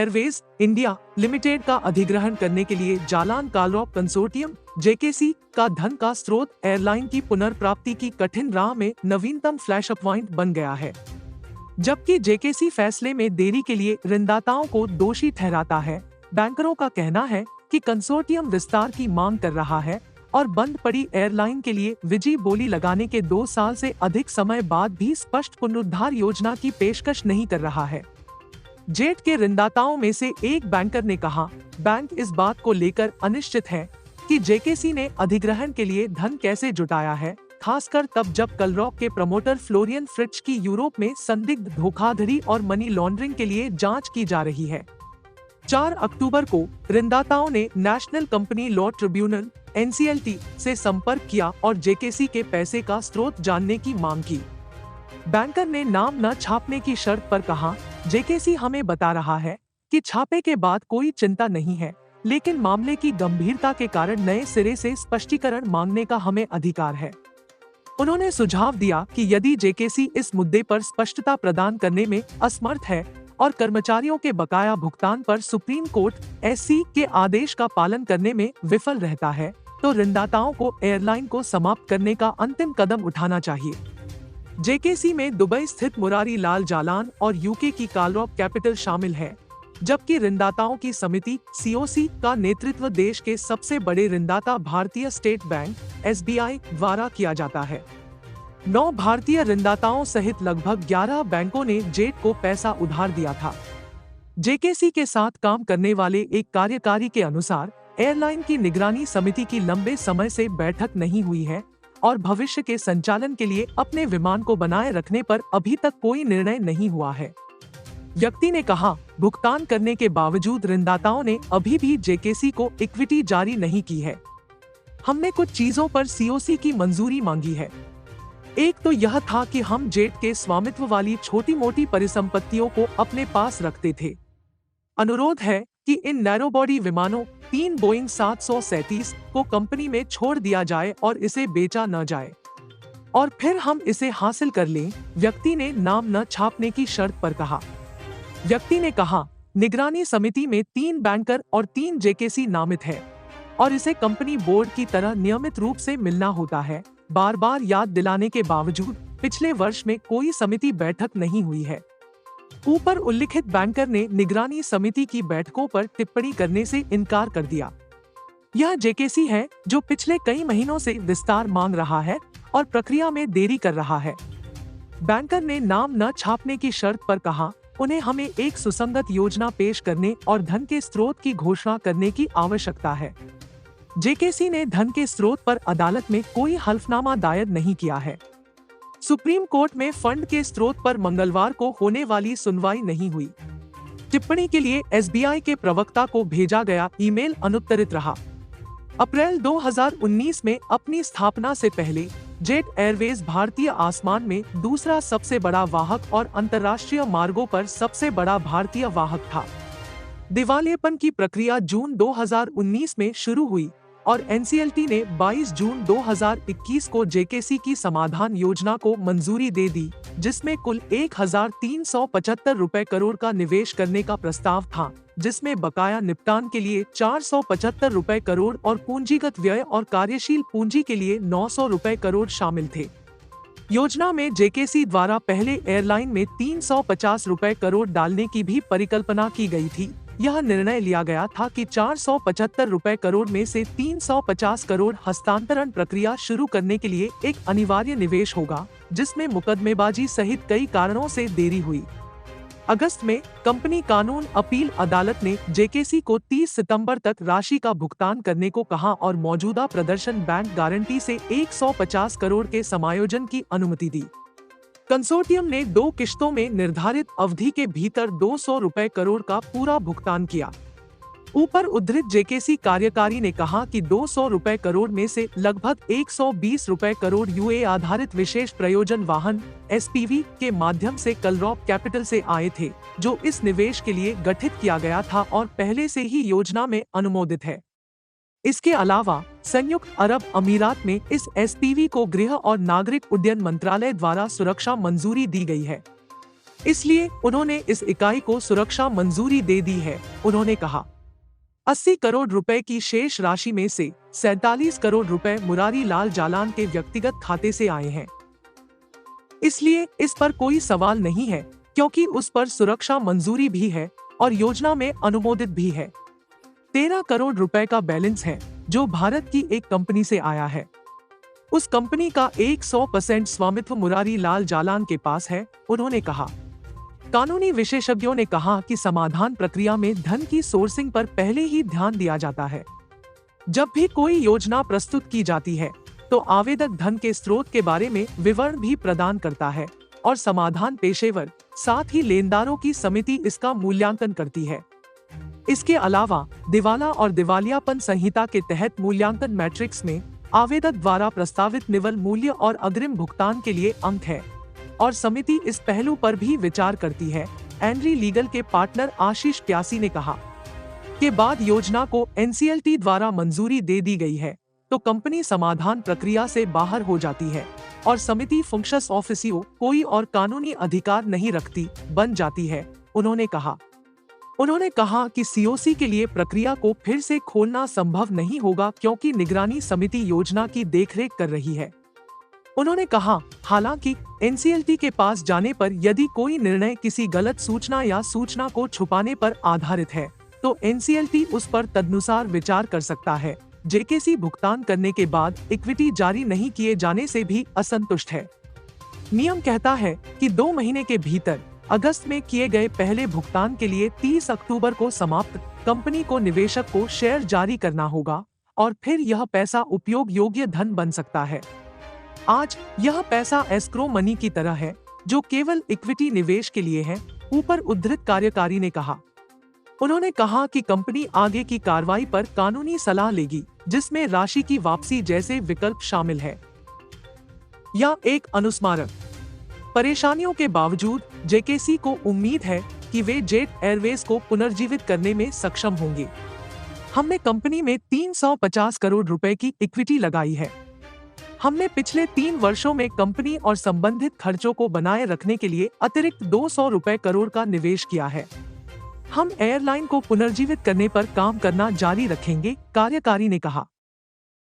Airways India limited का अधिग्रहण करने के लिए जालान कालरॉप कंसोर्टियम जेकेसी का धन का स्रोत एयरलाइन की पुनर्प्राप्ति की कठिन राह में नवीनतम फ्लैश पॉइंट बन गया है। जबकि जेकेसी फैसले में देरी के लिए ऋणदाताओं को दोषी ठहराता है, बैंकरों का कहना है कि कंसोर्टियम विस्तार की मांग कर रहा है और बंद पड़ी एयरलाइन के लिए विजी बोली लगाने के 2 साल से अधिक समय बाद भी स्पष्ट पुनरुद्धार योजना की पेशकश नहीं कर रहा है। जेट के ऋणदाताओं में से एक बैंकर ने कहा, बैंक इस बात को लेकर अनिश्चित है कि जेकेसी ने अधिग्रहण के लिए धन कैसे जुटाया है, खासकर तब जब कलरॉप के प्रमोटर फ्लोरियन फ्रिट्ज की यूरोप में संदिग्ध धोखाधड़ी और मनी लॉन्ड्रिंग के लिए जांच की जा रही है। 4 अक्टूबर को ऋणदाताओं ने national company law tribunal (NCLT) से संपर्क किया और जेकेसी के पैसे का स्रोत जानने की मांग की। बैंकर ने नाम न छापने की शर्त पर कहा, जेकेसी हमें बता रहा है कि छापे के बाद कोई चिंता नहीं है, लेकिन मामले की गंभीरता के कारण नए सिरे से स्पष्टीकरण मांगने का हमें अधिकार है। उन्होंने सुझाव दिया कि यदि जेकेसी इस मुद्दे पर स्पष्टता प्रदान करने में असमर्थ है और कर्मचारियों के बकाया भुगतान पर सुप्रीम कोर्ट (SC) के आदेश का पालन करने में विफल रहता है, तो ऋणदाताओं को एयरलाइन को समाप्त करने का अंतिम कदम उठाना चाहिए। जेकेसी में दुबई स्थित मुरारी लाल जालान और यूके की कालरॉप कैपिटल शामिल है, जबकि ऋणदाताओं की समिति (COC) का नेतृत्व देश के सबसे बड़े ऋणदाता भारतीय स्टेट बैंक (SBI) द्वारा किया जाता है। 9 भारतीय ऋणदाताओं सहित लगभग 11 बैंकों ने जेट को पैसा उधार दिया था। जेकेसी के साथ काम करने वाले एक कार्यकारी के अनुसार एयरलाइन की निगरानी समिति की लंबे समय से बैठक नहीं हुई है और भविष्य के संचालन के लिए अपने विमान को बनाए रखने पर अभी तक कोई निर्णय नहीं हुआ है। व्यक्ति ने कहा, भुगतान करने के बावजूद ऋणदाताओं ने अभी भी जेकेसी को इक्विटी जारी नहीं की है। हमने कुछ चीजों पर COC की मंजूरी मांगी है। एक तो यह था कि हम जेट के स्वामित्व वाली छोटी मोटी परिसंपत्तियों को अपने पास रखते थे। अनुरोध है कि इन नैरो बॉडी विमानों 3 बोइंग 737 को कंपनी में छोड़ दिया जाए और इसे बेचा न जाए, और फिर हम इसे हासिल कर लें, व्यक्ति ने नाम न छापने की शर्त पर कहा। व्यक्ति ने कहा, निगरानी समिति में 3 बैंकर और 3 जेकेसी नामित है और इसे कंपनी बोर्ड की तरह नियमित रूप से मिलना होता है। बार बार याद दिलाने के बावजूद पिछले वर्ष में कोई समिति बैठक नहीं हुई है। ऊपर उल्लिखित बैंकर ने निगरानी समिति की बैठकों पर टिप्पणी करने से इनकार कर दिया। यह जेकेसी है जो पिछले कई महीनों से विस्तार मांग रहा है और प्रक्रिया में देरी कर रहा है। बैंकर ने नाम न छापने की शर्त पर कहा, उन्हें हमें एक सुसंगत योजना पेश करने और धन के स्रोत की घोषणा करने की आवश्यकता है। जेकेसी ने धन के स्रोत पर अदालत में कोई हल्फनामा दायर नहीं किया है। सुप्रीम कोर्ट में फंड के स्रोत पर मंगलवार को होने वाली सुनवाई नहीं हुई। टिप्पणी के लिए SBI के प्रवक्ता को भेजा गया ईमेल अनुत्तरित रहा। अप्रैल 2019 में अपनी स्थापना से पहले जेट एयरवेज भारतीय आसमान में दूसरा सबसे बड़ा वाहक और अंतर्राष्ट्रीय मार्गों पर सबसे बड़ा भारतीय वाहक था। दिवालियेपन की प्रक्रिया जून 2019 में शुरू हुई और NCLT ने 22 जून 2021 को जेकेसी की समाधान योजना को मंजूरी दे दी, जिसमें कुल 1375 रुपए करोड़ का निवेश करने का प्रस्ताव था, जिसमें बकाया निपटान के लिए 475 रुपए करोड़ और पूंजीगत व्यय और कार्यशील पूंजी के लिए 900 रुपए करोड़ शामिल थे। योजना में जेकेसी द्वारा पहले एयरलाइन में 350 रुपए करोड़ डालने की भी परिकल्पना की गई थी। यह निर्णय लिया गया था कि 475 रुपए करोड़ में से 350 करोड़ हस्तांतरण प्रक्रिया शुरू करने के लिए एक अनिवार्य निवेश होगा, जिसमें मुकदमेबाजी सहित कई कारणों से देरी हुई। अगस्त में कंपनी कानून अपील अदालत ने जेकेसी को 30 सितंबर तक राशि का भुगतान करने को कहा और मौजूदा प्रदर्शन बैंक गारंटी से 150 करोड़ के समायोजन की अनुमति दी। कंसोर्टियम ने 2 किश्तों में निर्धारित अवधि के भीतर 200 रुपए करोड़ का पूरा भुगतान किया। ऊपर उद्धृत जेकेसी कार्यकारी ने कहा कि 200 रुपए करोड़ में से लगभग 120 रुपए करोड़ UA आधारित विशेष प्रयोजन वाहन SPV के माध्यम से कलरॉप कैपिटल से आए थे, जो इस निवेश के लिए गठित किया गया था और पहले से ही योजना में अनुमोदित है। इसके अलावा संयुक्त अरब अमीरात में इस SPV को गृह और नागरिक उड्डयन मंत्रालय द्वारा सुरक्षा मंजूरी दी गई है। इसलिए उन्होंने इस इकाई को सुरक्षा मंजूरी दे दी है। उन्होंने कहा 80 करोड़ रुपए की शेष राशि में से 47 करोड़ रुपए मुरारी लाल जालान के व्यक्तिगत खाते से आए हैं। इसलिए इस पर कोई सवाल नहीं है, क्योंकि उस पर सुरक्षा मंजूरी भी है और योजना में अनुमोदित भी है। 13 करोड़ रुपए का बैलेंस है जो भारत की एक कंपनी से आया है। उस कंपनी का 100% स्वामित्व मुरारी लाल जालान के पास है। उन्होंने कहा कानूनी विशेषज्ञों ने कहा कि समाधान प्रक्रिया में धन की सोर्सिंग पर पहले ही ध्यान दिया जाता है। जब भी कोई योजना प्रस्तुत की जाती है तो आवेदक धन के स्रोत के बारे में विवरण भी प्रदान करता है और समाधान पेशेवर साथ ही लेनदारों की समिति इसका मूल्यांकन करती है। इसके अलावा दिवाला और दिवालियापन संहिता के तहत मूल्यांकन मैट्रिक्स में आवेदक द्वारा प्रस्तावित निवल मूल्य और अग्रिम भुगतान के लिए अंक है और समिति इस पहलू पर भी विचार करती है। एनरी लीगल के पार्टनर आशीष प्यासी ने कहा के बाद योजना को एनसीएलटी द्वारा मंजूरी दे दी गई है तो कंपनी समाधान प्रक्रिया से बाहर हो जाती है और समिति फंक्शंस ऑफिसियो कोई और कानूनी अधिकार नहीं रखती बन जाती है। उन्होंने कहा कि सीओसी के लिए प्रक्रिया को फिर से खोलना संभव नहीं होगा क्योंकि निगरानी समिति योजना की देखरेख कर रही है। उन्होंने कहा हालांकि एनसीएलटी के पास जाने पर यदि कोई निर्णय किसी गलत सूचना या सूचना को छुपाने पर आधारित है तो एनसीएलटी उस पर तदनुसार विचार कर सकता है। जेकेसी भुगतान करने के बाद इक्विटी जारी नहीं किए जाने से भी असंतुष्ट है। नियम कहता है कि 2 महीने के भीतर अगस्त में किए गए पहले भुगतान के लिए 30 अक्टूबर को समाप्त कंपनी को निवेशक को शेयर जारी करना होगा और फिर यह पैसा उपयोग योग्य धन बन सकता है। आज यह पैसा एस्क्रो मनी की तरह है जो केवल इक्विटी निवेश के लिए है, ऊपर उद्धृत कार्यकारी ने कहा। उन्होंने कहा कि कंपनी आगे की कार्रवाई पर कानूनी सलाह लेगी जिसमें राशि की वापसी जैसे विकल्प शामिल है या एक अनुस्मारक। परेशानियों के बावजूद जेकेसी को उम्मीद है कि वे जेट एयरवेज को पुनर्जीवित करने में सक्षम होंगे। हमने कंपनी में 350 करोड़ रुपए की इक्विटी लगाई है। हमने पिछले 3 वर्षों में कंपनी और संबंधित खर्चों को बनाए रखने के लिए अतिरिक्त 200 करोड़ का निवेश किया है। हम एयरलाइन को पुनर्जीवित करने पर काम करना जारी रखेंगे, कार्यकारी ने कहा।